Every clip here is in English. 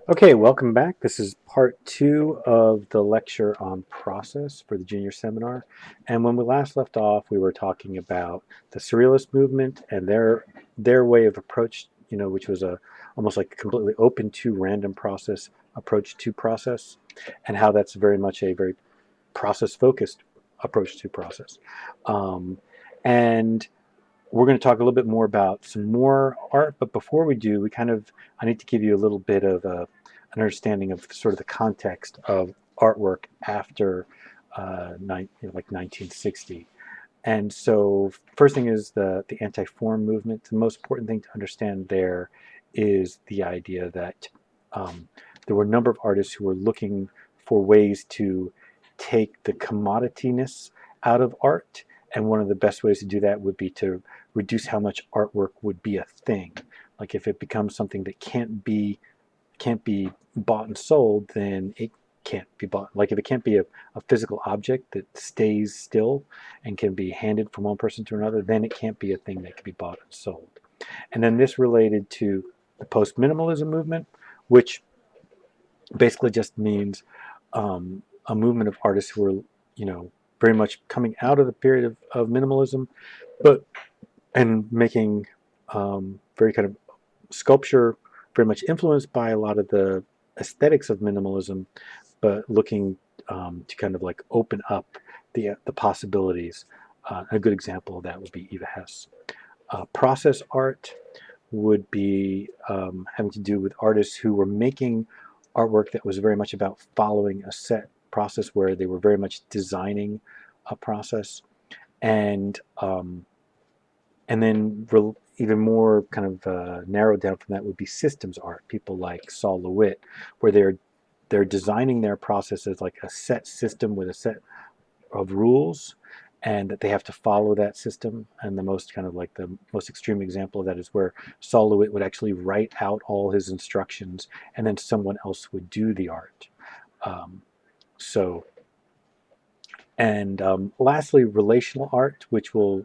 Okay, welcome back. This is part two of the lecture on process for the junior seminar. And when we last left off, we were talking about the Surrealist movement and their way of approach, which was a almost like a completely open to random process approach to process, and how that's very much a very process focused approach to process. Um, and we're going to talk a little bit more about some more art, but before we do, I need to give you a little bit of an understanding of sort of the context of artwork after like 1960. And so, first thing is the anti-form movement. The most important thing to understand there is the idea that um, there were a number of artists who were looking for ways to take the commodityness out of art, and one of the best ways to do that would be to reduce how much artwork would be a thing. Like if it becomes something that can't be bought and sold, then it can't be bought. Like if it can't be a physical object that stays still and can be handed from one person to another, then it can't be a thing that can be bought and sold. And then this related to the post minimalism movement, which basically just means a movement of artists who are, very much coming out of the period of minimalism, but and making very kind of sculpture, very much influenced by a lot of the aesthetics of minimalism, but looking to kind of like open up the possibilities. A good example of that would be Eva Hess. Process art would be having to do with artists who were making artwork that was very much about following a set process where they were very much designing a process and even more kind of narrowed down from that would be systems art. People like Saul LeWitt, where they're designing their process as like a set system with a set of rules, and that they have to follow that system. And the most extreme example of that is where Saul LeWitt would actually write out all his instructions, and then someone else would do the art. Um, so and lastly, relational art, which we'll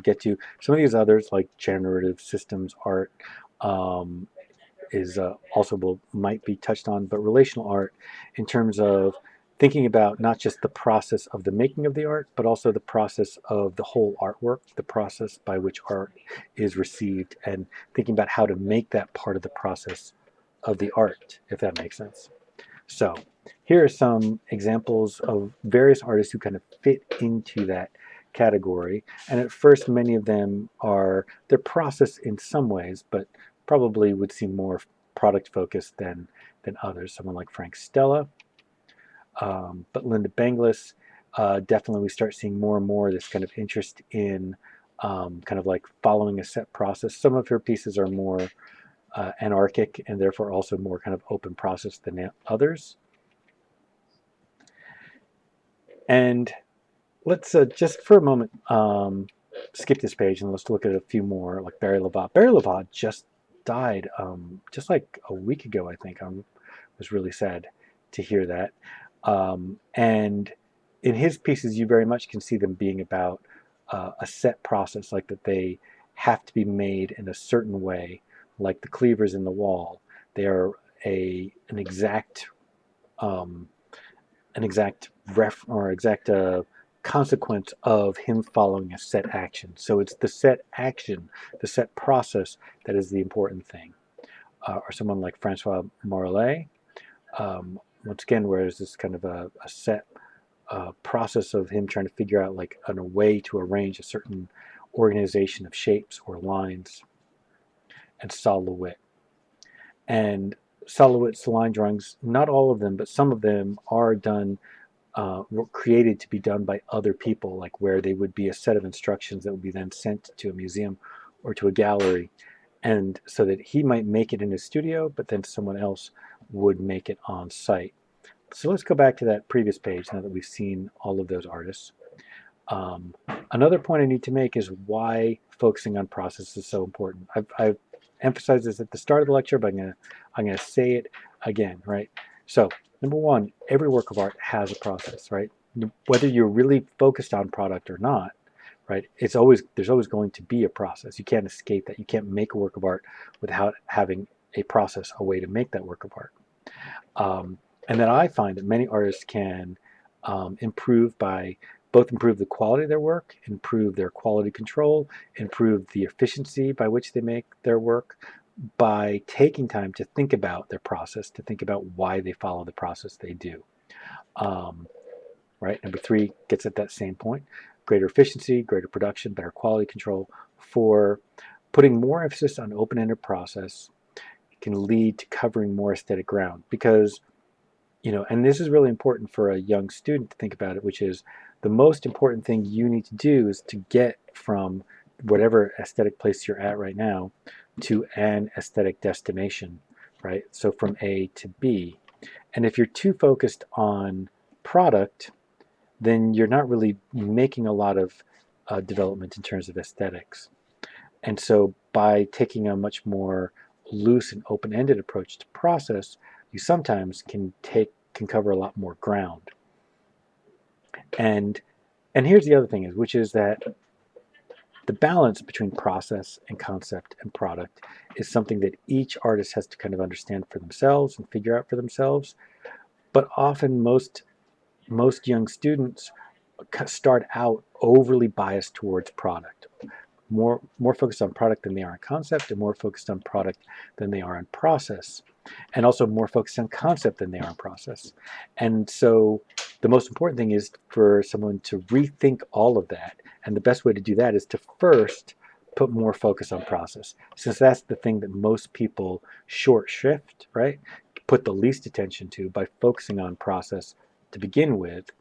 get to. Some of these others, like generative systems art, um, is also might be touched on. But relational art, in terms of thinking about not just the process of the making of the art, but also the process of the whole artwork, the process by which art is received, and thinking about how to make that part of the process of the art, if that makes sense. So here are some examples of various artists who kind of fit into that category. And at first, many of them are their process in some ways, but probably would seem more product focused than others. Someone like Frank Stella, but Linda Benglis, definitely we start seeing more and more this kind of interest in kind of like following a set process. Some of her pieces are more anarchic and therefore also more kind of open process than others. And let's just for a moment skip this page and let's look at a few more, like Barry Lavatt. Barry Lavatt just died just like a week ago, I think. I was really sad to hear that. And in his pieces, you very much can see them being about a set process, like that they have to be made in a certain way, like the cleavers in the wall. They are an exact um, exact consequence of him following a set action. So it's the set action, the set process that is the important thing. Or someone like Francois Morellet, once again, where there's this kind of a set process of him trying to figure out like a way to arrange a certain organization of shapes or lines, and Saul LeWitt. And Saul LeWitt's line drawings, not all of them, but some of them are done were created to be done by other people, like where they would be a set of instructions that would be then sent to a museum or to a gallery, and so that he might make it in his studio, but then someone else would make it on site. So let's go back to that previous page now that we've seen all of those artists. Um, Another point I need to make is why focusing on process is so important. I've emphasized this at the start of the lecture, but I'm gonna say it again, right? So number one, every work of art has a process, right? Whether you're really focused on product or not, right? There's always going to be a process. You can't escape that. You can't make a work of art without having a process, a way to make that work of art. Um, and that I find that many artists can improve by both improve the quality of their work, improve their quality control, improve the efficiency by which they make their work by taking time to think about their process, to think about why they follow the process they do. Um, right? Number three gets at that same point: greater efficiency, greater production, better quality control. For putting more emphasis on open-ended process can lead to covering more aesthetic ground because and this is really important for a young student to think about it, which is the most important thing you need to do is to get from whatever aesthetic place you're at right now to an aesthetic destination, right? So from A to B. And if you're too focused on product, then you're not really making a lot of development in terms of aesthetics. And so by taking a much more loose and open-ended approach to process, you sometimes can cover a lot more ground. And and here's the other thing is, which is that the balance between process and concept and product is something that each artist has to kind of understand for themselves and figure out for themselves. But often most young students start out overly biased towards product, more focused on product than they are on concept, and more focused on product than they are on process, and also more focused on concept than they are on process. And so the most important thing is for someone to rethink all of that. And the best way to do that is to first put more focus on process, since that's the thing that most people short shift, right? Put the least attention to by focusing on process to begin with.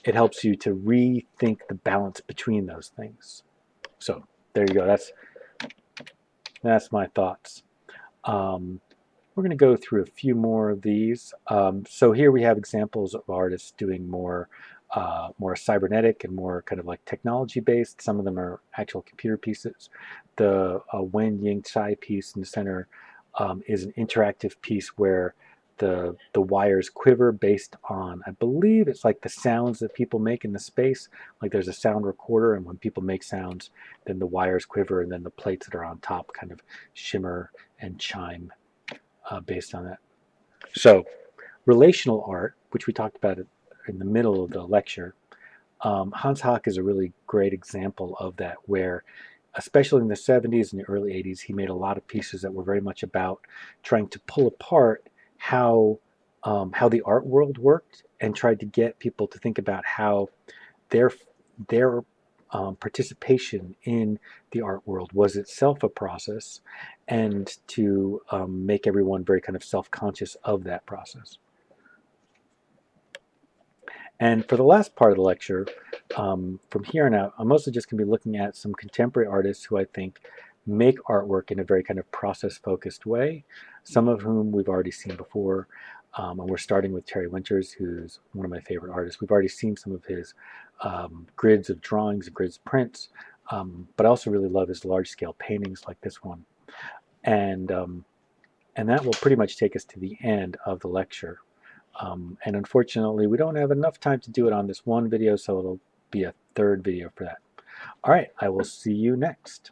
It helps you to rethink the balance between those things. So there you go. That's my thoughts. Um, we're going to go through a few more of these. So here we have examples of artists doing more cybernetic and more kind of like technology based. Some of them are actual computer pieces. The Wen Ying Tsai piece in the center is an interactive piece where the wires quiver based on, I believe it's like the sounds that people make in the space. Like there's a sound recorder, and when people make sounds, then the wires quiver, and then the plates that are on top kind of shimmer and chime based on that. So, relational art, which we talked about in the middle of the lecture, Hans Haack is a really great example of that, where, especially in the 70s and the early 80s, he made a lot of pieces that were very much about trying to pull apart how the art world worked and tried to get people to think about how their their participation in the art world was itself a process, and to make everyone very kind of self-conscious of that process. And for the last part of the lecture, from here on out, I'm mostly just going to be looking at some contemporary artists who I think make artwork in a very kind of process-focused way, some of whom we've already seen before. And we're starting with Terry Winters, who's one of my favorite artists. We've already seen some of his grids of drawings and grids of prints, but I also really love his large-scale paintings like this one. And, um, and that will pretty much take us to the end of the lecture. And unfortunately, we don't have enough time to do it on this one video, so it'll be a third video for that. All right, I will see you next.